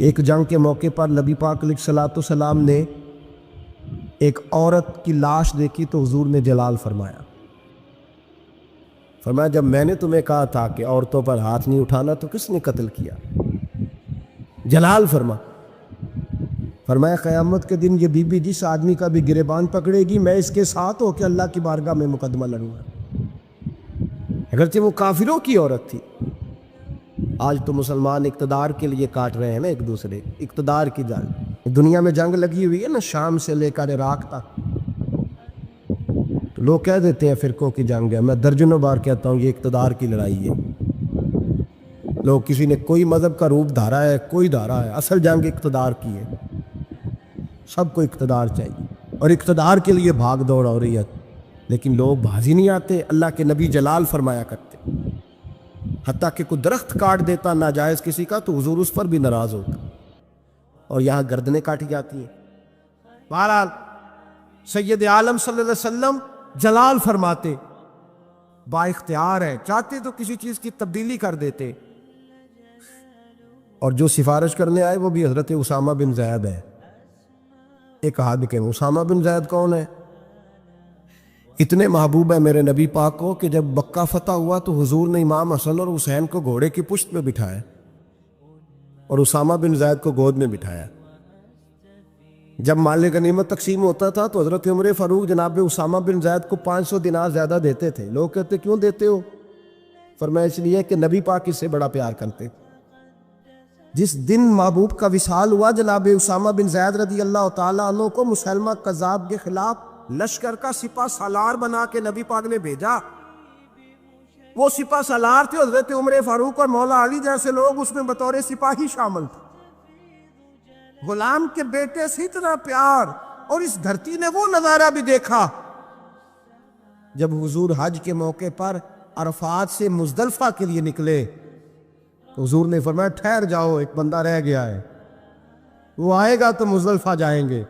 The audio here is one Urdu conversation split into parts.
کہ ایک جنگ کے موقع پر نبی پاک علیہ الصلوۃ والسلام نے ایک عورت کی لاش دیکھی تو حضور نے جلال فرمایا جب میں نے تمہیں کہا تھا کہ عورتوں پر ہاتھ نہیں اٹھانا تو کس نے قتل کیا؟ جلال فرمایا قیامت کے دن یہ بی بی جس آدمی کا بھی گریبان پکڑے گی میں اس کے ساتھ ہو کے اللہ کی بارگاہ میں مقدمہ لڑوں گا، اگرچہ وہ کافروں کی عورت تھی۔ آج تو مسلمان اقتدار کے لیے کاٹ رہے ہیں نا ایک دوسرے، اقتدار کی جنگ، دنیا میں جنگ لگی ہوئی ہے نا، شام سے لے کر عراق تک، تو لوگ کہہ دیتے ہیں فرقوں کی جنگ ہے، میں درجنوں بار کہتا ہوں یہ اقتدار کی لڑائی ہے۔ لوگ کسی نے کوئی مذہب کا روپ دھارا ہے، کوئی دھارا ہے، اصل جنگ اقتدار کی ہے۔ سب کو اقتدار چاہیے اور اقتدار کے لیے بھاگ دوڑ ہو رہی ہے، لیکن لوگ بازی نہیں آتے۔ اللہ کے نبی جلال فرمایا کرتے، حتیٰ کہ کوئی درخت کاٹ دیتا ناجائز کسی کا تو حضور اس پر بھی ناراض ہوتا، اور یہاں گردنیں کاٹی جاتی ہیں۔ بہرحال سید عالم صلی اللہ علیہ وسلم جلال فرماتے، با اختیار ہے، چاہتے تو کسی چیز کی تبدیلی کر دیتے، اور جو سفارش کرنے آئے وہ بھی حضرت اسامہ بن زید ہے۔ ایک آدمی کہ اسامہ بن زید کون ہے؟ اتنے محبوب ہے میرے نبی پاک کو کہ جب مکہ فتح ہوا تو حضور نے امام حسن اور حسین کو گھوڑے کی پشت میں بٹھایا اور اسامہ بن زید کو گود میں بٹھایا۔ جب مال غنیمت تقسیم ہوتا تھا تو حضرت عمر فاروق جناب اسامہ بن زید کو 500 دینار زیادہ دیتے تھے۔ لوگ کہتے کیوں دیتے ہو؟ فرمایا اس لیے کہ نبی پاک اس سے بڑا پیار کرتے۔ جس دن محبوب کا وصال ہوا جناب اسامہ بن زید رضی اللہ تعالیٰ عنہ کو مسلمہ کذاب کے خلاف لشکر کا سپہ سالار بنا کے نبی پاک نے بھیجا۔ وہ سپہ سالار تھے حضرت عمر فاروق اور مولا علی جیسے لوگ اس میں بطور سپاہی شامل تھے۔ غلام کے بیٹے سے اتنا پیار، اور اس دھرتی نے وہ نظارہ بھی دیکھا جب حضور حج کے موقع پر عرفات سے مزدلفہ کے لیے نکلے تو حضور نے فرمایا ٹھہر جاؤ، ایک بندہ رہ گیا ہے، وہ آئے گا تو مزدلفہ جائیں گے۔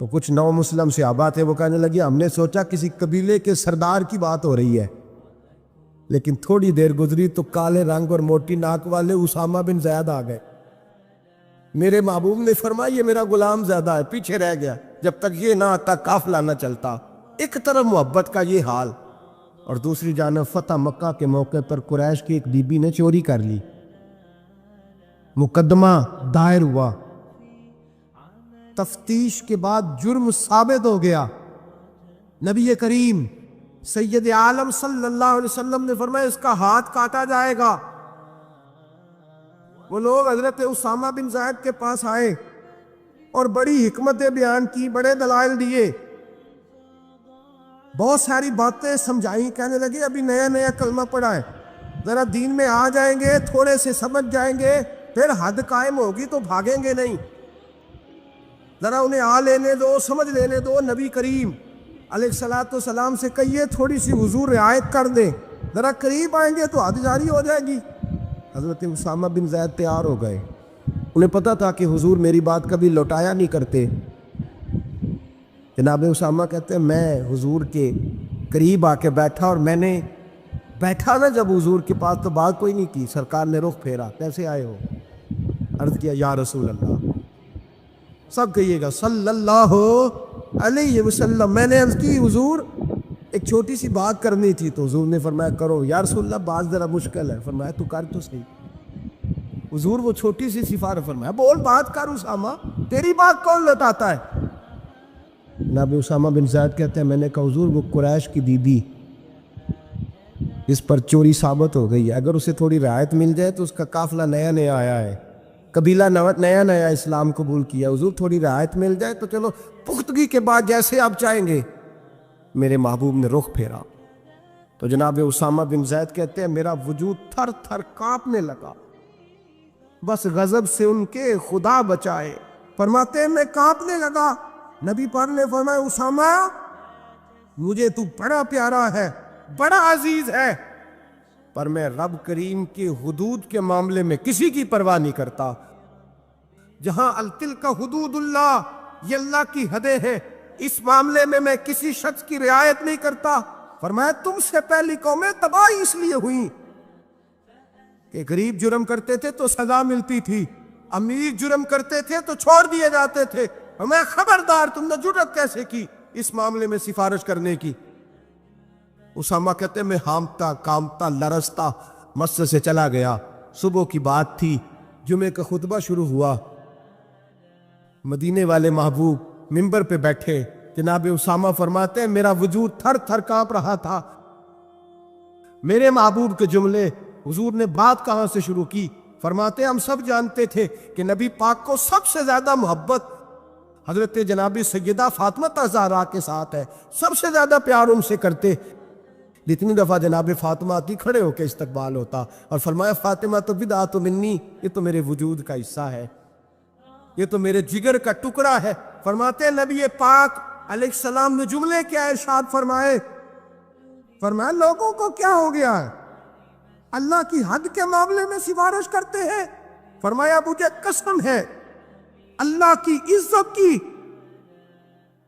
تو کچھ نو مسلم صحابہ تھے، وہ کہنے لگے ہم نے سوچا کسی قبیلے کے سردار کی بات ہو رہی ہے، لیکن تھوڑی دیر گزری تو کالے رنگ اور موٹی ناک والے اسامہ بن زید آ گئے۔ میرے محبوب نے فرمایا یہ میرا غلام زیادہ ہے، پیچھے رہ گیا، جب تک یہ نہ آتا قافلہ نہ چلتا۔ ایک طرف محبت کا یہ حال، اور دوسری جانب فتح مکہ کے موقع پر قریش کی ایک بی بی نے چوری کر لی، مقدمہ دائر ہوا، تفتیش کے بعد جرم ثابت ہو گیا۔ نبی کریم سید عالم صلی اللہ علیہ وسلم نے فرمایا اس کا ہاتھ کاٹا جائے گا۔ وہ لوگ حضرت اسامہ بن زید کے پاس آئے اور بڑی حکمتیں بیان کی، بڑے دلائل دیے، بہت ساری باتیں سمجھائیں، کہنے لگے ابھی نیا نیا کلمہ پڑھا ہے، ذرا دین میں آ جائیں گے، تھوڑے سے سمجھ جائیں گے، پھر حد قائم ہوگی تو بھاگیں گے نہیں، ذرا انہیں آ لینے دو، سمجھ لینے دو۔ نبی کریم علیہ الصلوۃ والسلام سے کہیے تھوڑی سی حضور رعایت کر دیں، ذرا قریب آئیں گے تو حد جاری ہو جائے گی۔ حضرت اسامہ بن زید تیار ہو گئے، انہیں پتا تھا کہ حضور میری بات کبھی لوٹایا نہیں کرتے۔ جناب اسامہ کہتے ہیں میں حضور کے قریب آ کے بیٹھا، اور میں نے بیٹھا نا جب حضور کے پاس تو بات کوئی نہیں کی، سرکار نے رخ پھیرا، کیسے آئے ہو؟ عرض کیا یا رسول اللہ، سب کہیے گا صلی اللہ علیہ وسلم۔ میں نے عرض کی حضور ایک چھوٹی سی بات کرنی تھی، تو حضور نے فرمایا کرو۔ یا رسول اللہ بات ذرا مشکل ہے، فرمایا تو کر تو صحیح۔ حضور وہ چھوٹی سی سفارش، فرمایا بول بات کر اسامہ، تیری بات کون لوٹاتا ہے؟ جناب اسامہ بن زید کہتے ہیں میں نے کہا حضور وہ قریش کی بی بی اس پر چوری ثابت ہو گئی ہے، اگر اسے تھوڑی رعایت مل جائے تو اس کا قافلہ نیا نیا آیا ہے، قبیلہ نیا نیا اسلام قبول کیا، حضور تھوڑی رعایت مل جائے تو چلو پختگی کے بعد جیسے آپ چاہیں گے۔ میرے محبوب نے رخ پھیرا تو جناب اسامہ بن زید کہتے ہیں میرا وجود تھر تھر کانپنے لگا، بس غضب سے ان کے خدا بچائے۔ فرماتے ہیں میں کانپنے لگا، نبی پاک نے فرمایا اسامہ مجھے تو بڑا پیارا ہے، بڑا عزیز ہے، پر میں رب کریم کی حدود کے معاملے میں کسی کی پرواہ نہیں کرتا۔ جہاں تلک حدود اللہ، یہ اللہ کی حدیں ہیں، اس معاملے میں میں کسی شخص کی رعایت نہیں کرتا۔ فرمایا تم سے پہلی قومیں تباہی اس لیے ہوئیں کہ غریب جرم کرتے تھے تو سزا ملتی تھی، امیر جرم کرتے تھے تو چھوڑ دیے جاتے تھے، اور میں خبردار، تم نے جرأت کیسے کی اس معاملے میں سفارش کرنے کی؟ اسامہ کہتے میں ہامتا کامتا لرزتا مسجد سے چلا گیا۔ صبح کی بات تھی، جمعے کا خطبہ شروع ہوا، مدینے والے محبوب منبر پہ بیٹھے، جناب اسامہ فرماتے ہیں میرا وجود تھر تھر کانپ رہا تھا۔ میرے محبوب کے جملے، حضور نے بات کہاں سے شروع کی؟ فرماتے ہیں ہم سب جانتے تھے کہ نبی پاک کو سب سے زیادہ محبت حضرت جناب سیدہ فاطمہ زہرا کے ساتھ ہے، سب سے زیادہ پیار ان سے کرتے۔ جتنی دفعہ جناب فاطمہ آتی کھڑے ہو کے استقبال ہوتا، اور فرمایا فاطمہ تو بضعۃ منی، یہ تو میرے وجود کا حصہ ہے، یہ تو میرے جگر کا ٹکڑا ہے۔ فرماتے ہیں نبی پاک علیہ السلام نے جملے کیا ارشاد فرمائے؟ فرمایا لوگوں کو کیا ہو گیا ہے، اللہ کی حد کے معاملے میں سفارش کرتے ہیں؟ فرمایا مجھے قسم ہے اللہ کی عزت کی،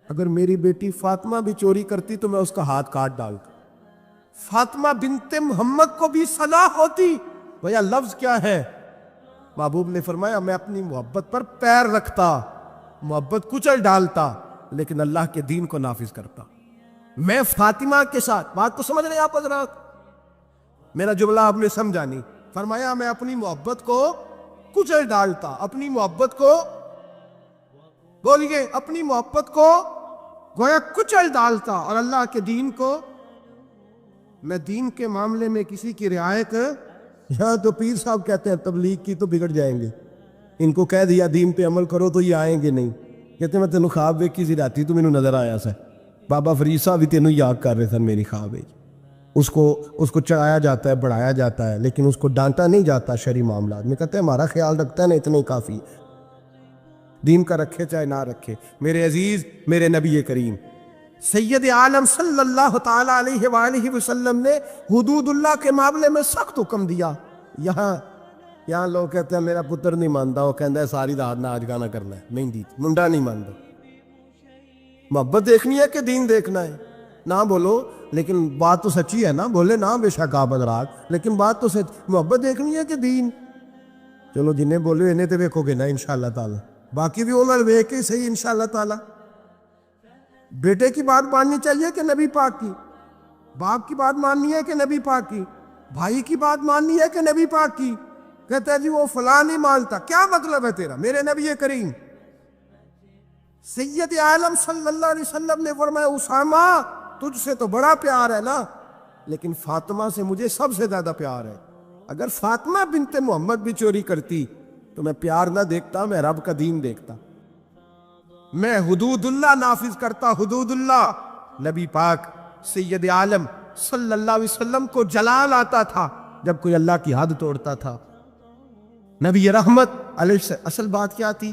اگر میری بیٹی فاطمہ بھی چوری کرتی تو میں اس کا ہاتھ کاٹ ڈالتا۔ فاطمہ بنت محمد کو بھی صلاح ہوتی، بھیا لفظ کیا ہے؟ محبوب نے فرمایا میں اپنی محبت پر پیر رکھتا، محبت کچل ڈالتا، لیکن اللہ کے دین کو نافذ کرتا۔ میں فاطمہ کے ساتھ، بات کو سمجھ رہے ہیں آپ حضرات؟ میرا جملہ آپ نے سمجھا نہیں۔ فرمایا میں اپنی محبت کو کچل ڈالتا، اپنی محبت کو، بولیے، اپنی محبت کو گویا کچل ڈالتا، اور اللہ کے دین کو، میں دین کے معاملے میں کسی کی رعایت، یہاں تو پیر صاحب کہتے ہیں تبلیغ کی تو بگڑ جائیں گے، ان کو کہہ دیا دین پہ عمل کرو تو یہ آئیں گے نہیں۔ کہتے میں تینوں خواب ویکھی سی راتی تو مینوں نظر آیا سا، بابا فرید صاحب بھی تینوں یاد کر رہے سن میری خواب ہے۔ اس کو چڑھایا جاتا ہے، بڑھایا جاتا ہے، لیکن اس کو ڈانٹا نہیں جاتا شرعی معاملات میں۔ کہتے ہیں ہمارا خیال رکھتا ہے نا، اتنے کافی، دین کا رکھے چاہے نہ رکھے۔ میرے عزیز، میرے نبی کریم سید عالم صلی اللہ تعالی علیہ وآلہ وسلم نے حدود اللہ کے معاملے میں سخت حکم دیا۔ یہاں لوگ کہتے ہیں میرا پتر نہیں مانتا، وہ کہتا ہے ساری رات ناچ گانا کرنا ہے، مہندی منڈا نہیں مانتا۔ محبت دیکھنی ہے کہ دین دیکھنا ہے؟ نہ بولو، لیکن بات تو سچی ہے نا، بولے نہ بے شک آپ حضرات، لیکن بات تو سچ، محبت دیکھنی ہے کہ دین؟ چلو جنہیں بولے انہیں تو دیکھو گے نا انشاءاللہ تعالی، باقی بھی انہیں دیکھ کے صحیح انشاءاللہ تعالی۔ بیٹے کی بات ماننی چاہیے کہ نبی پاک کی؟ باپ کی بات ماننی ہے کہ نبی پاک کی؟ بھائی کی بات ماننی ہے کہ نبی پاک کی؟ کہتا ہے جی وہ فلاں نہیں مانتا، کیا مطلب ہے تیرا؟ میرے نبی کریم سید عالم صلی اللہ علیہ وسلم نے فرمایا اسامہ تجھ سے تو بڑا پیار ہے نا، لیکن فاطمہ سے مجھے سب سے زیادہ پیار ہے۔ اگر فاطمہ بنت محمد بھی چوری کرتی تو میں پیار نہ دیکھتا، میں رب کا دین دیکھتا، میں حدود اللہ نافذ کرتا، حدود اللہ۔ نبی پاک سید عالم صلی اللہ علیہ وسلم کو جلال آتا تھا جب کوئی اللہ کی حد توڑتا تھا۔ نبی رحمت علیہ، اصل بات کیا تھی؟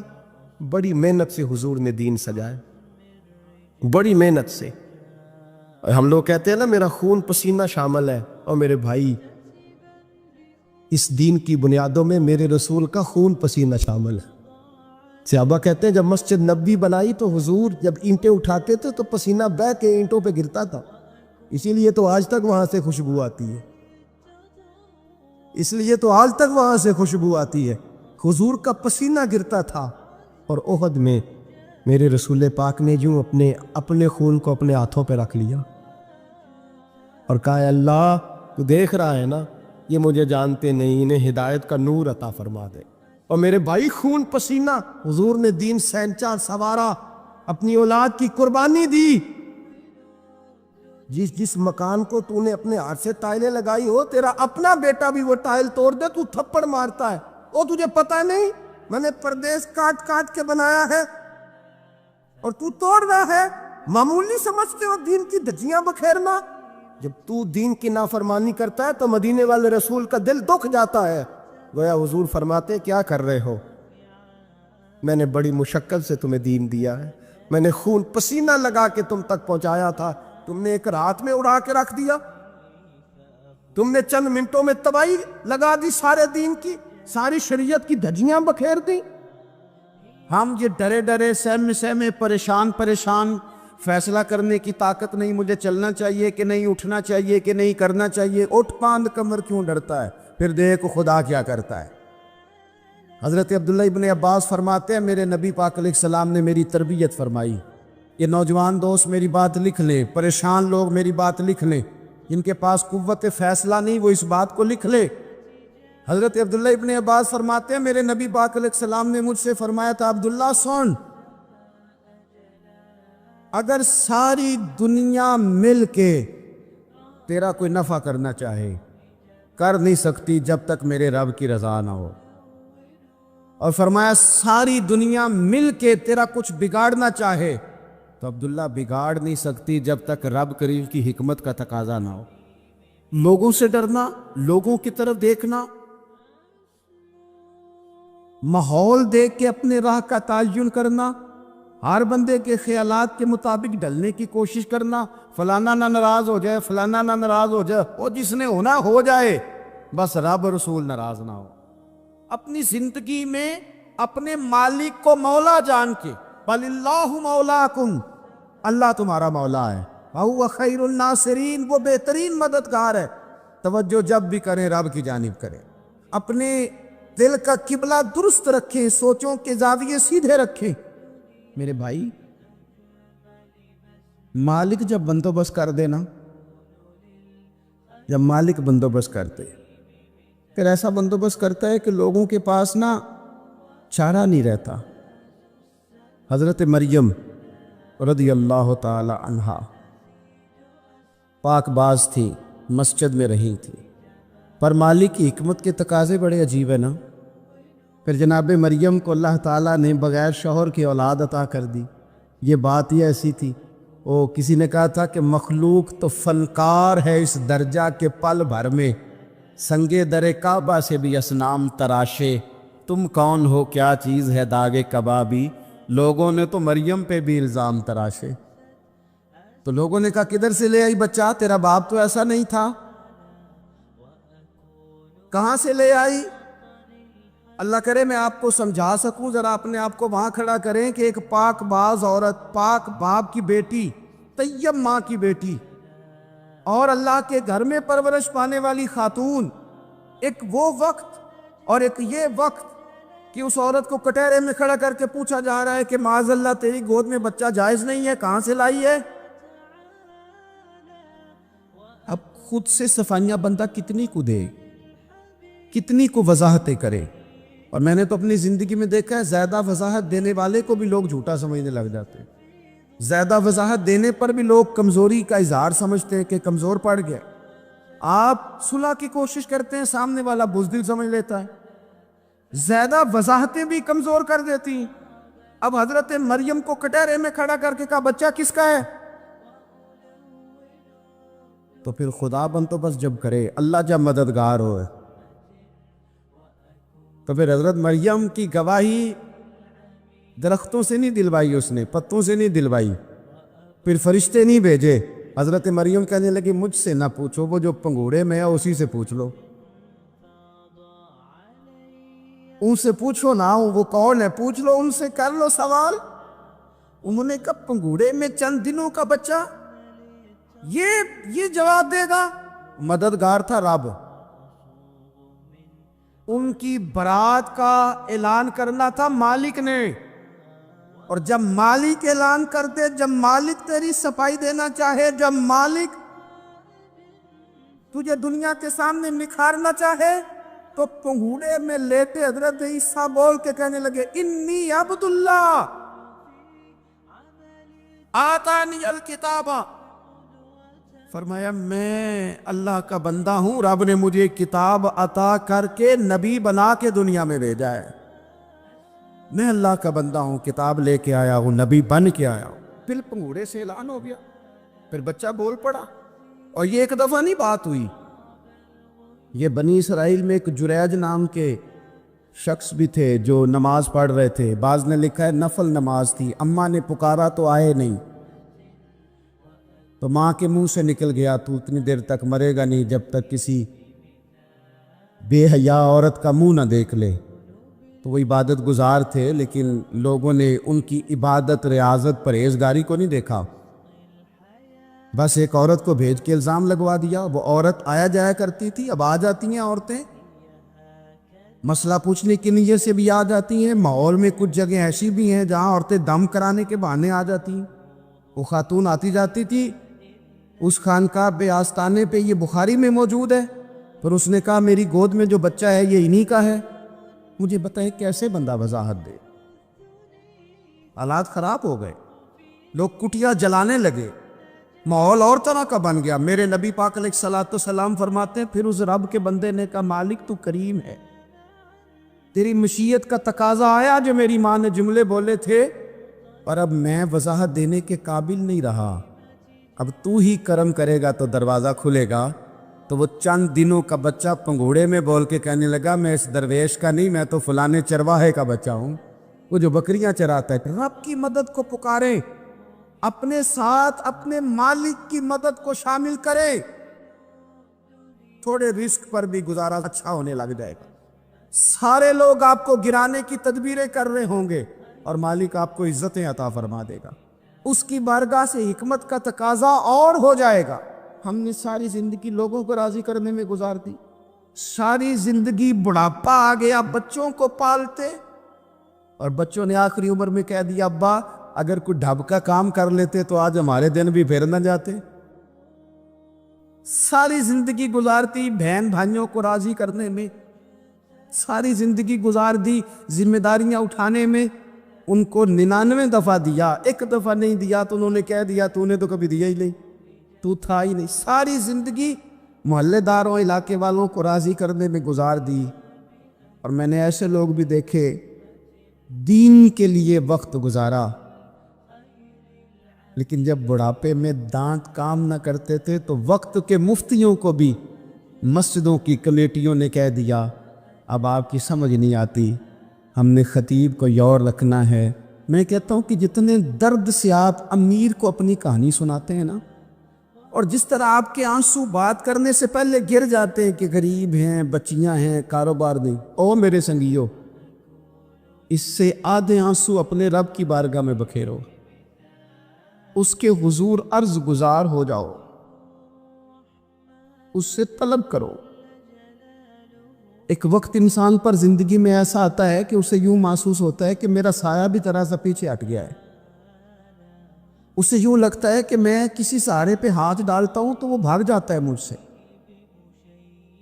بڑی محنت سے حضور نے دین سجائے، بڑی محنت سے۔ ہم لوگ کہتے ہیں نا میرا خون پسینہ شامل ہے، اور میرے بھائی اس دین کی بنیادوں میں میرے رسول کا خون پسینہ شامل ہے۔ صحابہ کہتے ہیں جب مسجد نبوی بنائی تو حضور جب اینٹیں اٹھاتے تھے تو پسینہ بہہ کے اینٹوں پہ گرتا تھا، اسی لیے تو آج تک وہاں سے خوشبو آتی ہے، اس لیے تو آج تک وہاں سے خوشبو آتی ہے۔ حضور کا پسینہ گرتا تھا، اور احد میں میرے رسول پاک نے جو اپنے خون کو اپنے ہاتھوں پہ رکھ لیا اور کہا اے اللہ تو دیکھ رہا ہے نا، یہ مجھے جانتے نہیں، انہیں ہدایت کا نور عطا فرما دے۔ اور میرے بھائی خون پسینہ حضور نے دین سینچا سوارا، اپنی اولاد کی قربانی دی۔ جس مکان کو تو نے اپنے ہاتھ سے ٹائلیں لگائی ہو، تیرا اپنا بیٹا بھی وہ ٹائل توڑ دے تو تھپڑ مارتا ہے، وہ تجھے پتہ نہیں میں نے پردیس کاٹ کاٹ کے بنایا ہے اور تو توڑ رہا ہے؟ معمولی سمجھتے ہو دین کی دھجیاں بکھیرنا؟ جب تو دین کی نافرمانی کرتا ہے تو مدینے والے رسول کا دل دکھ جاتا ہے۔ گویا حضور فرماتے کیا کر رہے ہو؟ میں نے بڑی مشقت سے تمہیں دین دیا ہے، میں نے خون پسینہ لگا کے تم تک پہنچایا تھا، تم نے ایک رات میں اڑا کے رکھ دیا، تم نے چند منٹوں میں تباہی لگا دی سارے دین کی، ساری شریعت کی دھجیاں بکھیر دی۔ ہم یہ ڈرے ڈرے سہمے سہمے پریشان فیصلہ کرنے کی طاقت نہیں، مجھے چلنا چاہیے کہ نہیں، اٹھنا چاہیے کہ نہیں، کرنا چاہیے، اٹھ پاند کمر کیوں ڈرتا ہے؟ پھر دیکھ خدا کیا کرتا ہے۔ حضرت عبداللہ ابن عباس فرماتے ہیں میرے نبی پاک علیہ السلام نے میری تربیت فرمائی. یہ نوجوان دوست میری بات لکھ لیں، پریشان لوگ میری بات لکھ لیں، جن کے پاس قوت فیصلہ نہیں وہ اس بات کو لکھ لے. حضرت عبداللہ ابن عباس فرماتے ہیں میرے نبی پاک علیہ السلام نے مجھ سے فرمایا تھا عبداللہ سن، اگر ساری دنیا مل کے تیرا کوئی نفع کرنا چاہے کر نہیں سکتی جب تک میرے رب کی رضا نہ ہو. اور فرمایا ساری دنیا مل کے تیرا کچھ بگاڑنا چاہے تو عبداللہ بگاڑ نہیں سکتی جب تک رب کریم کی حکمت کا تقاضا نہ ہو. لوگوں سے ڈرنا، لوگوں کی طرف دیکھنا، ماحول دیکھ کے اپنے راہ کا تعین کرنا، ہر بندے کے خیالات کے مطابق ڈھلنے کی کوشش کرنا، فلانا نہ ناراض ہو جائے، فلانا نہ ناراض ہو جائے، وہ جس نے ہونا ہو جائے، بس رب رسول ناراض نہ ہو. اپنی زندگی میں اپنے مالک کو مولا جان کے بل اللہ مولاکم، اللہ تمہارا مولا ہے، وہو خیر الناصرین، وہ بہترین مددگار ہے. توجہ جب بھی کریں رب کی جانب کریں، اپنے دل کا قبلہ درست رکھیں، سوچوں کے زاویے سیدھے رکھیں. میرے بھائی مالک جب بندوبست کر دے نا، جب مالک بندوبست کرتے پھر ایسا بندوبست کرتا ہے کہ لوگوں کے پاس نا چارہ نہیں رہتا. حضرت مریم رضی اللہ تعالی عنہا پاک باز تھی، مسجد میں رہی تھی، پر مالک کی حکمت کے تقاضے بڑے عجیب ہیں نا. پھر جناب مریم کو اللہ تعالیٰ نے بغیر شوہر کی اولاد عطا کر دی. یہ بات ہی ایسی تھی، وہ کسی نے کہا تھا کہ مخلوق تو فنکار ہے اس درجہ کے پل بھر میں سنگے در کعبہ سے بھی اصنام تراشے، تم کون ہو کیا چیز ہے داغ کبابی. لوگوں نے تو مریم پہ بھی الزام تراشے. تو لوگوں نے کہا کدھر سے لے آئی بچہ، تیرا باپ تو ایسا نہیں تھا، کہاں سے لے آئی؟ اللہ کرے میں آپ کو سمجھا سکوں، ذرا اپنے آپ کو وہاں کھڑا کریں کہ ایک پاک باز عورت، پاک باپ کی بیٹی، طیب ماں کی بیٹی، اور اللہ کے گھر میں پرورش پانے والی خاتون، ایک وہ وقت اور ایک یہ وقت کہ اس عورت کو کٹہرے میں کھڑا کر کے پوچھا جا رہا ہے کہ معاذ اللہ تیری گود میں بچہ جائز نہیں ہے، کہاں سے لائی ہے؟ اب خود سے صفائیاں بندہ کتنی کو دے، کتنی کو وضاحتیں کرے. اور میں نے تو اپنی زندگی میں دیکھا ہے زیادہ وضاحت دینے والے کو بھی لوگ جھوٹا سمجھنے لگ جاتے ہیں. زیادہ وضاحت دینے پر بھی لوگ کمزوری کا اظہار سمجھتے ہیں کہ کمزور پڑ گیا. آپ صلح کی کوشش کرتے ہیں، سامنے والا بزدل سمجھ لیتا ہے. زیادہ وضاحتیں بھی کمزور کر دیتی ہیں. اب حضرت مریم کو کٹہرے میں کھڑا کر کے کہا بچہ کس کا ہے؟ تو پھر خدا بندوبست جب کرے، اللہ جب مددگار ہوئے، تو پھر حضرت مریم کی گواہی درختوں سے نہیں دلوائی، اس نے پتوں سے نہیں دلوائی، پھر فرشتے نہیں بھیجے. حضرت مریم کہنے لگی مجھ سے نہ پوچھو، وہ جو پنگوڑے میں ہے اسی سے پوچھ لو، ان سے پوچھو نا، وہ کون ہے پوچھ لو، ان سے کر لو سوال. انہوں نے کہا پنگوڑے میں چند دنوں کا بچہ، یہ جواب دے گا؟ مددگار تھا رب. ان کی برات کا اعلان کرنا تھا مالک نے، اور جب مالک اعلان کر دے، جب مالک تیری صفائی دینا چاہے، جب مالک تجھے دنیا کے سامنے نکھارنا چاہے، تو پنگوڑے میں لیٹے حضرت عیسیٰ بول کے کہنے لگے انی عبد اللہ آتانی الکتاب، فرمایا میں اللہ کا بندہ ہوں، رب نے مجھے کتاب عطا کر کے نبی بنا کے دنیا میں بھیجا ہے. میں اللہ کا بندہ ہوں، کتاب لے کے آیا ہوں، نبی بن کے آیا ہوں. پھر پنگوڑے سے اعلان ہو گیا، پھر بچہ بول پڑا. اور یہ ایک دفعہ نہیں بات ہوئی، یہ بنی اسرائیل میں ایک جریج نام کے شخص بھی تھے جو نماز پڑھ رہے تھے. بعض نے لکھا ہے نفل نماز تھی، اماں نے پکارا تو آئے نہیں، تو ماں کے منہ سے نکل گیا تو اتنی دیر تک مرے گا نہیں جب تک کسی بے حیا عورت کا منہ نہ دیکھ لے. تو وہ عبادت گزار تھے، لیکن لوگوں نے ان کی عبادت، ریاضت، پرہیزگاری کو نہیں دیکھا. بس ایک عورت کو بھیج کے الزام لگوا دیا. وہ عورت آیا جایا کرتی تھی، اب آ جاتی ہیں عورتیں. مسئلہ پوچھنے کی نیت سے بھی آ جاتی ہیں، ماحول میں کچھ جگہ ایسی بھی ہیں جہاں عورتیں دم کرانے کے بہانے آ جاتی ہیں۔ وہ خاتون آتی جاتی تھی اس خانقاہ پہ، آستانے پہ، یہ بخاری میں موجود ہے، پر اس نے کہا میری گود میں جو بچہ ہے یہ انہی کا ہے۔ مجھے بتائیں کیسے بندہ وضاحت دے؟ حالات خراب ہو گئے، لوگ کٹیا جلانے لگے، ماحول اور طرح کا بن گیا۔ میرے نبی پاک علیہ الصلوۃ والسلام فرماتے ہیں پھر اس رب کے بندے نے کہا مالک تو کریم ہے، تیری مشیت کا تقاضا آیا جو میری ماں نے جملے بولے تھے، پر اب میں وضاحت دینے کے قابل نہیں رہا، اب تو ہی کرم کرے گا تو دروازہ کھلے گا۔ تو وہ چند دنوں کا بچہ پنگوڑے میں بول کے کہنے لگا میں اس درویش کا نہیں، میں تو فلانے چرواہے کا بچہ ہوں، وہ جو بکریاں چراتا ہے۔ رب کی مدد کو پکاریں، اپنے ساتھ اپنے مالک کی مدد کو شامل کریں، تھوڑے رزق پر بھی گزارا اچھا ہونے لگ جائے گا۔ سارے لوگ آپ کو گرانے کی تدبیریں کر رہے ہوں گے اور مالک آپ کو عزتیں عطا فرما دے گا، اس کی بارگاہ سے حکمت کا تقاضا اور ہو جائے گا۔ ہم نے ساری زندگی لوگوں کو راضی کرنے میں گزار دی، ساری زندگی بڑھاپا آ گیا بچوں کو پالتے، اور بچوں نے آخری عمر میں کہہ دیا ابا اگر کوئی ڈھب کا کام کر لیتے تو آج ہمارے دن بھی پھر نہ جاتے۔ ساری زندگی گزارتی بہن بھائیوں کو راضی کرنے میں، ساری زندگی گزار دی ذمہ داریاں اٹھانے میں، ان کو 99 دفعہ دیا، ایک دفعہ نہیں دیا تو انہوں نے کہہ دیا تو نے تو کبھی دیا ہی نہیں، تو تھا ہی نہیں۔ ساری زندگی محلے داروں علاقے والوں کو راضی کرنے میں گزار دی، اور میں نے ایسے لوگ بھی دیکھے دین کے لیے وقت گزارا، لیکن جب بڑھاپے میں دانت کام نہ کرتے تھے تو وقت کے مفتیوں کو بھی مسجدوں کی کمیٹیوں نے کہہ دیا اب آپ کی سمجھ نہیں آتی، ہم نے خطیب کو یور رکھنا ہے۔ میں کہتا ہوں کہ جتنے درد سے آپ امیر کو اپنی کہانی سناتے ہیں نا، اور جس طرح آپ کے آنسو بات کرنے سے پہلے گر جاتے ہیں کہ غریب ہیں، بچیاں ہیں، کاروبار نہیں، او میرے سنگیو، اس سے آدھے آنسو اپنے رب کی بارگاہ میں بکھیرو، اس کے حضور عرض گزار ہو جاؤ، اس سے طلب کرو۔ ایک وقت انسان پر زندگی میں ایسا آتا ہے کہ اسے یوں محسوس ہوتا ہے کہ میرا سایہ بھی ذرا سا پیچھے ہٹ گیا ہے، اسے یوں لگتا ہے کہ میں کسی سہارے پہ ہاتھ ڈالتا ہوں تو وہ بھاگ جاتا ہے مجھ سے،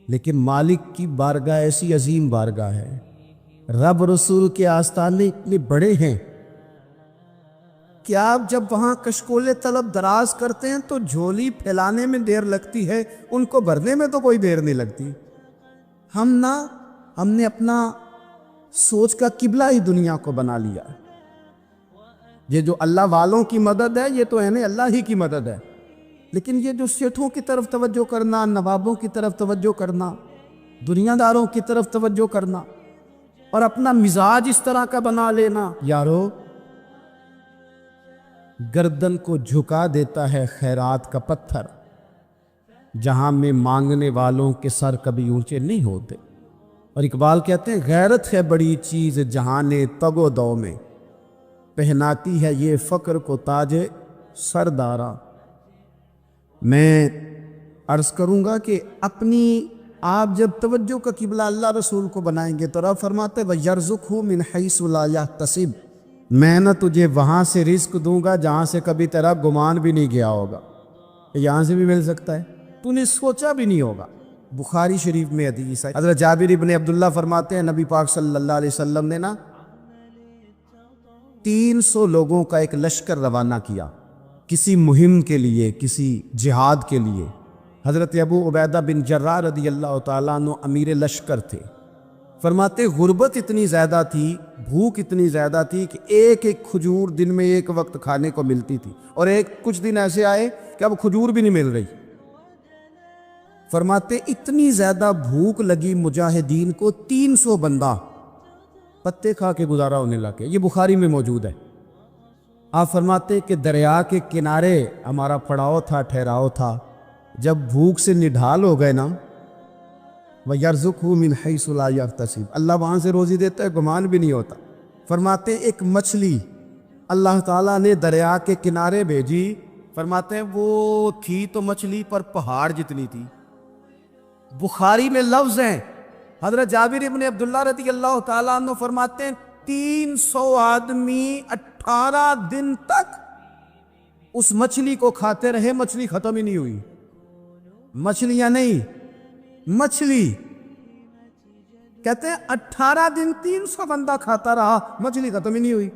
لیکن مالک کی بارگاہ ایسی عظیم بارگاہ ہے، رب رسول کے آستانے اتنے بڑے ہیں کہ آپ جب وہاں کشکول طلب دراز کرتے ہیں تو جھولی پھیلانے میں دیر لگتی ہے، ان کو بھرنے میں تو کوئی دیر نہیں لگتی۔ ہم نے اپنا سوچ کا قبلہ ہی دنیا کو بنا لیا۔ یہ جو اللہ والوں کی مدد ہے یہ تو اللہ ہی کی مدد ہے، لیکن یہ جو سیٹھوں کی طرف توجہ کرنا، نوابوں کی طرف توجہ کرنا، دنیا داروں کی طرف توجہ کرنا، اور اپنا مزاج اس طرح کا بنا لینا، یارو گردن کو جھکا دیتا ہے خیرات کا پتھر، جہاں میں مانگنے والوں کے سر کبھی اونچے نہیں ہوتے۔ اور اقبال کہتے ہیں غیرت ہے بڑی چیز جہانے تگ و دو میں، پہناتی ہے یہ فقر کو تاج سردارا۔ میں عرض کروں گا کہ اپنی آپ جب توجہ کا قبلہ اللہ رسول کو بنائیں گے تو رب فرماتے وَيَرْزُقْهُ مِنْ حَيْثُ لَا يَحْتَسِبُ، میں نہ تجھے وہاں سے رزق دوں گا جہاں سے کبھی تیرا گمان بھی نہیں گیا ہوگا، یہاں سے بھی مل سکتا ہے، تو نے سوچا بھی نہیں ہوگا۔ بخاری شریف میں حدیث ہے، حضرت جابر ابن عبداللہ فرماتے ہیں نبی پاک صلی اللہ علیہ وسلم نے 300 لوگوں کا ایک لشکر روانہ کیا کسی مہم کے لیے، کسی جہاد کے لیے۔ حضرت ابو عبیدہ بن جراح رضی اللہ تعالیٰ عنہ امیر لشکر تھے۔ فرماتے غربت اتنی زیادہ تھی، بھوک اتنی زیادہ تھی کہ ایک ایک کھجور دن میں ایک وقت کھانے کو ملتی تھی، اور کچھ دن ایسے آئے کہ اب کھجور بھی نہیں مل رہی۔ فرماتے اتنی زیادہ بھوک لگی مجاہدین کو، 300 بندہ پتے کھا کے گزارا ہونے لگے۔ یہ بخاری میں موجود ہے۔ آپ فرماتے کہ دریا کے کنارے ہمارا پڑاؤ تھا، ٹھہراؤ تھا، جب بھوک سے نڈھال ہو گئے نا، وَيَرْزُقْهُ مِنْ حَيْثُ لَا يَحْتَسِبُ، اللہ وہاں سے روزی دیتا ہے، گمان بھی نہیں ہوتا۔ فرماتے ایک مچھلی اللہ تعالیٰ نے دریا کے کنارے بھیجی، فرماتے ہیں وہ تھی تو مچھلی پر پہاڑ جتنی تھی۔ بخاری میں لفظ ہیں حضرت جابر ابن عبداللہ رضی اللہ تعالیٰ عنہ فرماتے ہیں 300 آدمی 18 دن تک اس مچھلی کو کھاتے رہے، مچھلی ختم ہی نہیں ہوئی. مچھلیاں نہیں، مچھلی. کہتے ہیں 18 دن 300 بندہ کھاتا رہا، مچھلی ختم ہی نہیں ہوئی.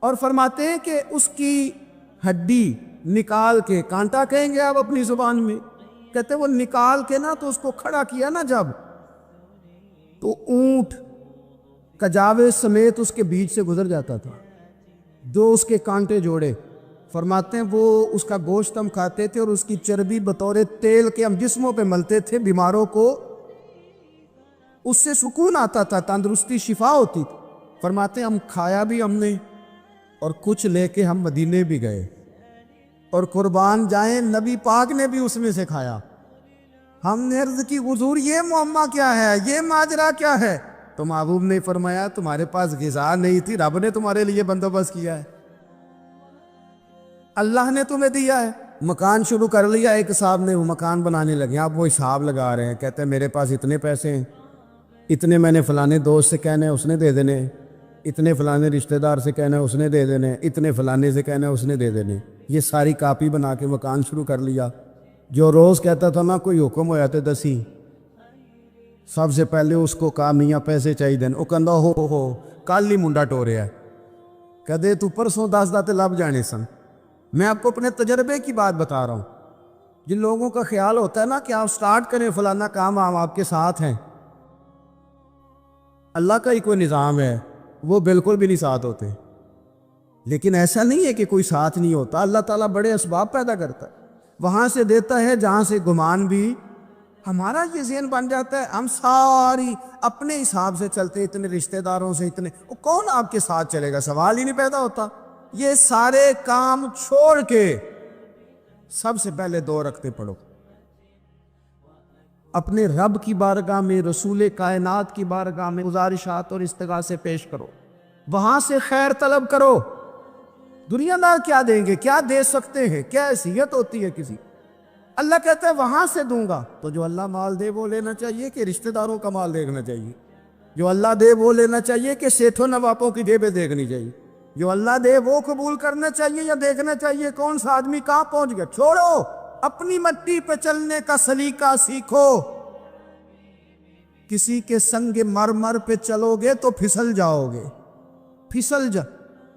اور فرماتے ہیں کہ اس کی ہڈی نکال کے، کانٹا کہیں گے آپ اپنی زبان میں، کہتے ہیں وہ نکال کے نا تو اس کو کھڑا کیا نا جب، تو اونٹ کجاوے سمیت اس کے بیچ سے گزر جاتا تھا. جو اس کے کانٹے جوڑے. فرماتے ہیں وہ اس کا گوشت ہم کھاتے تھے اور اس کی چربی بطور تیل کے ہم جسموں پہ ملتے تھے، بیماروں کو اس سے سکون آتا تھا، تندرستی شفا ہوتی تھی. فرماتے ہیں ہم کھایا بھی ہم نے اور کچھ لے کے ہم مدینے بھی گئے، اور قربان جائیں نبی پاک نے بھی اس میں سے کھایا. ہم نے عرض کی حضور یہ معمہ کیا ہے، یہ ماجرا کیا ہے؟ تو محبوب نے فرمایا تمہارے پاس غذا نہیں تھی، رب نے تمہارے لیے بندوبست کیا ہے، اللہ نے تمہیں دیا ہے. مکان شروع کر لیا، ایک صاحب نے وہ مکان بنانے لگے، آپ وہ حساب لگا رہے ہیں، کہتے ہیں میرے پاس اتنے پیسے ہیں، اتنے میں نے فلانے دوست سے کہنا ہے اس نے دے دینے، اتنے فلانے رشتہ دار سے کہنا ہے اس نے دے دینے، اتنے فلانے سے کہنا ہے اس نے دے دینے. یہ ساری کاپی بنا کے مکان شروع کر لیا. جو روز کہتا تھا نا کوئی حکم ہو جاتے دسی، سب سے پہلے اس کو کہا میاں پیسے چاہیے دین. وہ کہندا ہو کل ہی منڈا ٹوریا ہے، کہدے تو پرسوں 10 داتے لب جانے سن. میں آپ کو اپنے تجربے کی بات بتا رہا ہوں. جن لوگوں کا خیال ہوتا ہے نا کہ آپ سٹارٹ کریں فلانا کام، آپ کے ساتھ ہیں، اللہ کا ہی کوئی نظام ہے، وہ بالکل بھی نہیں ساتھ ہوتے. لیکن ایسا نہیں ہے کہ کوئی ساتھ نہیں ہوتا، اللہ تعالیٰ بڑے اسباب پیدا کرتا ہے، وہاں سے دیتا ہے جہاں سے گمان بھی. ہمارا یہ ذہن بن جاتا ہے ہم ساری اپنے حساب سے چلتے، اتنے رشتہ داروں سے اتنے، وہ کون آپ کے ساتھ چلے گا؟ سوال ہی نہیں پیدا ہوتا. یہ سارے کام چھوڑ کے سب سے پہلے 2 رکعتیں پڑھو، اپنے رب کی بارگاہ میں، رسول کائنات کی بارگاہ میں گزارشات اور استغاثے پیش کرو، وہاں سے خیر طلب کرو. دنیا دار کیا دیں گے، کیا دے سکتے ہیں، کیا حیثیت ہوتی ہے کسی؟ اللہ کہتا ہے وہاں سے دوں گا. تو جو اللہ مال دے وہ لینا چاہیے کہ رشتہ داروں کا مال دیکھنا چاہیے؟ جو اللہ دے وہ لینا چاہیے کہ سیٹھوں نوابوں کی جیبیں دیکھنی چاہیے؟ جو اللہ دے وہ قبول کرنا چاہیے یا دیکھنا چاہیے کون سا آدمی کہاں پہنچ گیا؟ چھوڑو، اپنی مٹی پہ چلنے کا سلیقہ سیکھو. کسی کے سنگ مرمر پہ چلو گے تو پھسل جاؤ گے، پھسل جا.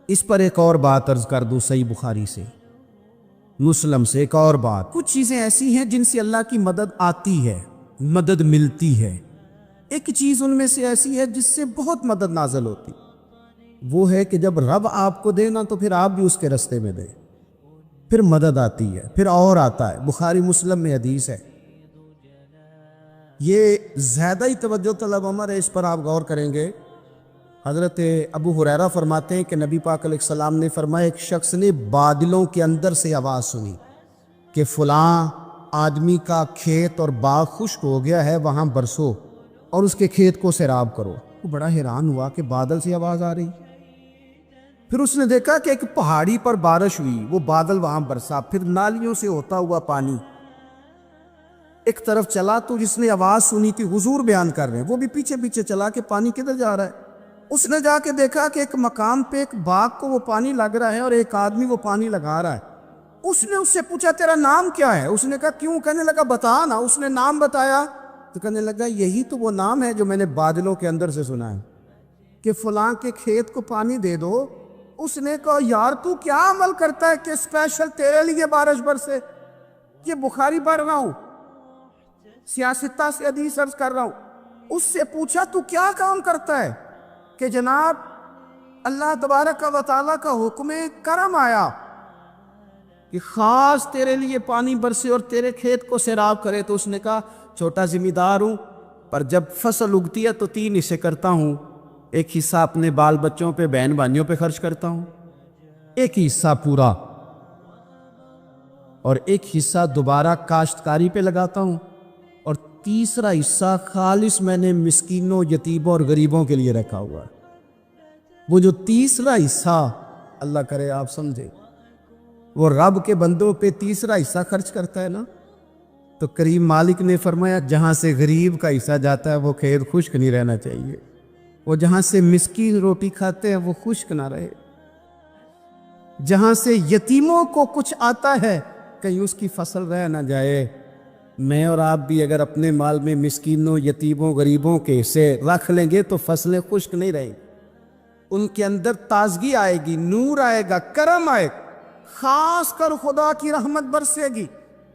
اس پر ایک اور بات عرض کر دوں، صحیح بخاری سے، مسلم سے ایک اور بات. کچھ چیزیں ایسی ہیں جن سے اللہ کی مدد آتی ہے، مدد ملتی ہے. ایک چیز ان میں سے ایسی ہے جس سے بہت مدد نازل ہوتی، وہ ہے کہ جب رب آپ کو دے نا تو پھر آپ بھی اس کے رستے میں دے، پھر مدد آتی ہے، پھر اور آتا ہے. بخاری مسلم میں حدیث ہے، یہ زیادہ ہی توجہ طلب عمر ہے، اس پر آپ غور کریں گے. حضرت ابو ہریرہ فرماتے ہیں کہ نبی پاک علیہ السلام نے فرمایا ایک شخص نے بادلوں کے اندر سے آواز سنی کہ فلاں آدمی کا کھیت اور باغ خشک ہو گیا ہے، وہاں برسو اور اس کے کھیت کو سیراب کرو. وہ بڑا حیران ہوا کہ بادل سے آواز آ رہی. پھر اس نے دیکھا کہ ایک پہاڑی پر بارش ہوئی، وہ بادل وہاں برسا، پھر نالیوں سے ہوتا ہوا پانی ایک طرف چلا. تو جس نے آواز سنی تھی، حضور بیان کر رہے ہیں، وہ بھی پیچھے پیچھے چلا کہ پانی کدھر جا رہا ہے. اس نے جا کے دیکھا کہ ایک مقام پہ ایک باغ کو وہ پانی لگ رہا ہے اور ایک آدمی وہ پانی لگا رہا ہے. اس نے اس سے پوچھا تیرا نام کیا ہے؟ اس نے کہا کیوں؟ کہنے لگا بتا نا. اس نے نام بتایا تو کہنے لگا یہی تو وہ نام ہے جو میں نے بادلوں کے اندر سے سنا ہے کہ فلاں کے کھیت کو پانی دے دو. اس نے کہا یار تو کیا عمل کرتا ہے کہ اسپیشل تیرے لیے بارش برسے؟ یہ بخاری پڑھ رہا ہوں، سیاستہ سے حدیث عرض کر رہا ہوں. اس سے پوچھا تو کیا کام کرتا ہے کہ جناب اللہ تبارک و تعالیٰ کا حکم کرم آیا کہ خاص تیرے لیے پانی برسے اور تیرے کھیت کو سیراب کرے. تو اس نے کہا چھوٹا ذمہ دار ہوں، پر جب فصل اگتی ہے تو 3 حصے کرتا ہوں. ایک حصہ اپنے بال بچوں پہ، بہن بھائیوں پہ خرچ کرتا ہوں، ایک حصہ پورا، اور ایک حصہ دوبارہ کاشتکاری پہ لگاتا ہوں، اور تیسرا حصہ خالص میں نے مسکینوں، یتیموں اور غریبوں کے لیے رکھا ہوا ہے. وہ جو تیسرا حصہ، اللہ کرے آپ سمجھے، وہ رب کے بندوں پہ تیسرا حصہ خرچ کرتا ہے نا، تو کریم مالک نے فرمایا جہاں سے غریب کا حصہ جاتا ہے وہ کھیت خشک نہیں رہنا چاہیے، وہ جہاں سے مسکین روٹی کھاتے ہیں وہ خشک نہ رہے، جہاں سے یتیموں کو کچھ آتا ہے کہیں اس کی فصل رہ نہ جائے۔ میں اور آپ بھی اگر اپنے مال میں مسکینوں، یتیموں، غریبوں کے حصے رکھ لیں گے تو فصلیں خشک نہیں رہیں گی، ان کے اندر تازگی آئے گی، نور آئے گا، کرم آئے گا، خاص کر خدا کی رحمت برسے گی،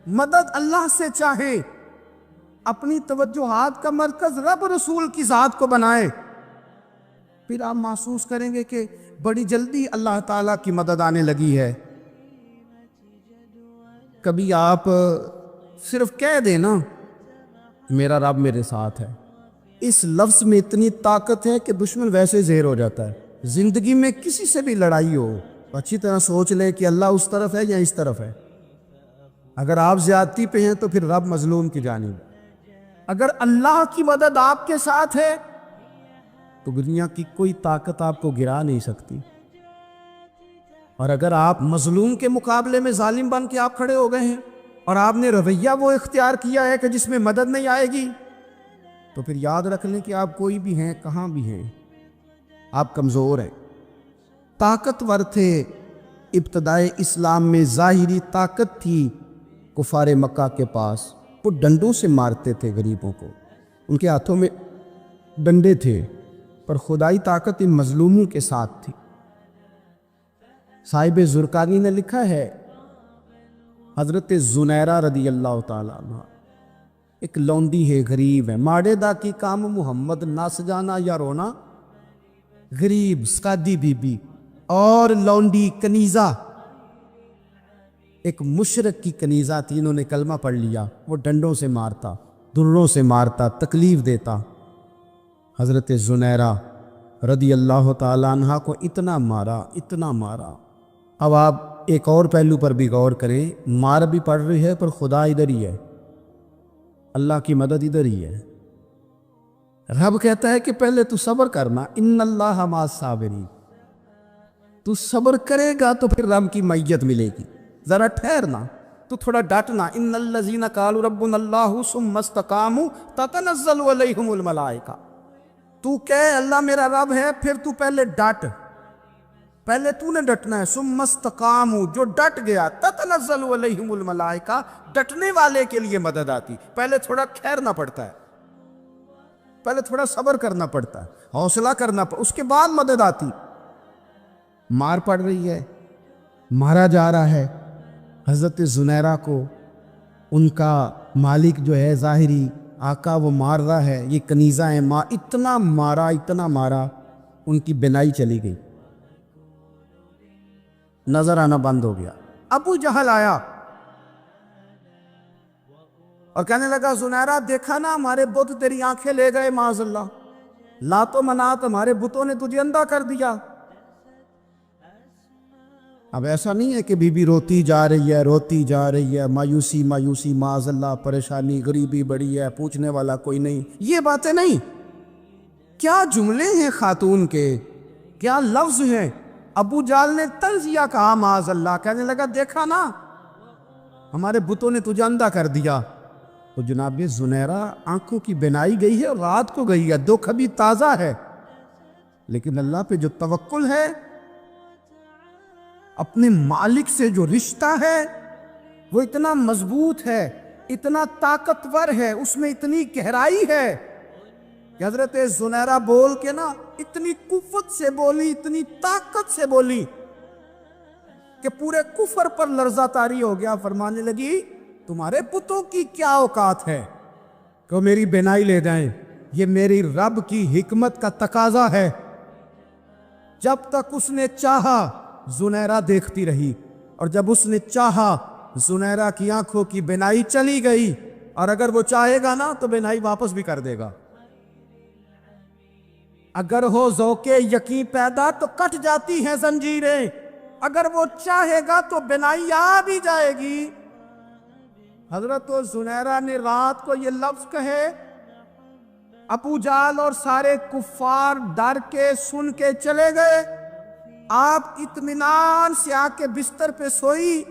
مدد اللہ سے چاہے، اپنی توجہات کا مرکز رب رسول کی ذات کو بنائے، پھر آپ محسوس کریں گے کہ بڑی جلدی اللہ تعالیٰ کی مدد آنے لگی ہے۔ کبھی آپ صرف کہہ دیں نا میرا رب میرے ساتھ ہے، اس لفظ میں اتنی طاقت ہے کہ دشمن ویسے زہر ہو جاتا ہے۔ زندگی میں کسی سے بھی لڑائی ہو اچھی طرح سوچ لیں کہ اللہ اس طرف ہے یا اس طرف ہے۔ اگر آپ زیادتی پہ ہیں تو پھر رب مظلوم کی جانب ہے۔ اگر اللہ کی مدد آپ کے ساتھ ہے تو دنیا کی کوئی طاقت آپ کو گرا نہیں سکتی، اور اگر آپ مظلوم کے مقابلے میں ظالم بن کے آپ کھڑے ہو گئے ہیں اور آپ نے رویہ وہ اختیار کیا ہے کہ جس میں مدد نہیں آئے گی، تو پھر یاد رکھ لیں کہ آپ کوئی بھی ہیں، کہاں بھی ہیں، آپ کمزور ہیں۔ طاقتور تھے، ابتدائے اسلام میں ظاہری طاقت تھی کفار مکہ کے پاس، وہ ڈنڈوں سے مارتے تھے غریبوں کو، ان کے ہاتھوں میں ڈنڈے تھے، پر خدائی طاقت ان مظلوموں کے ساتھ تھی۔ صاحب زرقانی نے لکھا ہے حضرت زنیرہ رضی اللہ تعالیٰ عنہ ایک لونڈی ہے، غریب ہے، ماڑے دا کی کام محمد نہ سجانا یا رونا، غریب سادی بی بی اور لونڈی کنیزہ، ایک مشرک کی کنیزہ تھی، انہوں نے کلمہ پڑھ لیا، وہ ڈنڈوں سے مارتا، دروں سے مارتا، تکلیف دیتا۔ حضرت زنیرہ رضی اللہ تعالیٰ عنہ کو اتنا مارا، اتنا مارا۔ اب آپ ایک اور پہلو پر بھی غور کریں، مار بھی پڑ رہی ہے پر خدا ادھر ہی ہے، اللہ کی مدد ادھر ہی ہے۔ رب کہتا ہے کہ پہلے تو صبر کرنا، ان اللہ مع الصابرین، تو صبر کرے گا تو پھر رب کی معیت ملے گی، ذرا ٹھہرنا، تو تھوڑا ڈٹنا۔ ان الذین قالوا ربنا اللہ ثم استقاموا تتنزل علیہم الملائکہ، تو کہے اللہ میرا رب ہے، پھر تو پہلے ڈٹ، پہلے تو نے ڈٹنا ہے۔ ثم استقاموا، جو ڈٹ گیا، تتنزل علیہم الملائکہ، ڈٹنے والے کے لیے مدد آتی، پہلے تھوڑا ٹھہرنا پڑتا ہے، پہلے تھوڑا صبر کرنا پڑتا ہے، حوصلہ کرنا پڑتا، اس کے بعد مدد آتی۔ مار پڑ رہی ہے، مارا جا رہا ہے حضرت زنیرہ کو، ان کا مالک جو ہے ظاہری آقا وہ مار رہا ہے، یہ کنیزہ ہیں، اتنا مارا، اتنا مارا، ان کی بینائی چلی گئی، نظر آنا بند ہو گیا۔ ابو جہل آیا اور کہنے لگا زنیرہ دیکھا نا ہمارے بت تیری آنکھیں لے گئے، معاذ اللہ، لات و منات ہمارے بتوں نے تجھے اندھا کر دیا۔ اب ایسا نہیں ہے کہ بی بی روتی جا رہی ہے، روتی جا رہی ہے، مایوسی مایوسی، معاذ اللہ، پریشانی، غریبی بڑی ہے، پوچھنے والا کوئی نہیں، یہ باتیں نہیں۔ کیا جملے ہیں خاتون کے، کیا لفظ ہیں۔ ابو جال نے تنزیہ کہا، معاذ اللہ، کہنے لگا دیکھا نا ہمارے بتوں نے تجھے اندھا کر دیا۔ تو جناب زنیرہ آنکھوں کی بینائی گئی ہے اور رات کو گئی ہے، دکھ ابھی تازہ ہے، لیکن اللہ پہ جو توکل ہے، اپنے مالک سے جو رشتہ ہے وہ اتنا مضبوط ہے، اتنا طاقتور ہے، اس میں اتنی گہرائی ہے کہ حضرت زنیرہ بول کے نا اتنی قوت سے بولی، اتنی طاقت سے بولی کہ پورے کفر پر لرزہ طاری ہو گیا۔ فرمانے لگی تمہارے بتوں کی کیا اوقات ہے کہ وہ میری بینائی لے جائیں، یہ میری رب کی حکمت کا تقاضا ہے۔ جب تک اس نے چاہا زنیرہ دیکھتی رہی، اور جب اس نے چاہا زنیرہ کی آنکھوں کی بینائی چلی گئی، اور اگر وہ چاہے گا نا تو بینائی واپس بھی کر دے گا۔ اگر ہو ذوق یقین پیدا تو کٹ جاتی ہیں زنجیریں، اگر وہ چاہے گا تو بینائی آ بھی جائے گی۔ حضرت زنیرہ نے رات کو یہ لفظ کہے، ابو جال اور سارے کفار ڈر کے سن کے چلے گئے، آپ اطمینان سے آ کے بستر پہ سوئی۔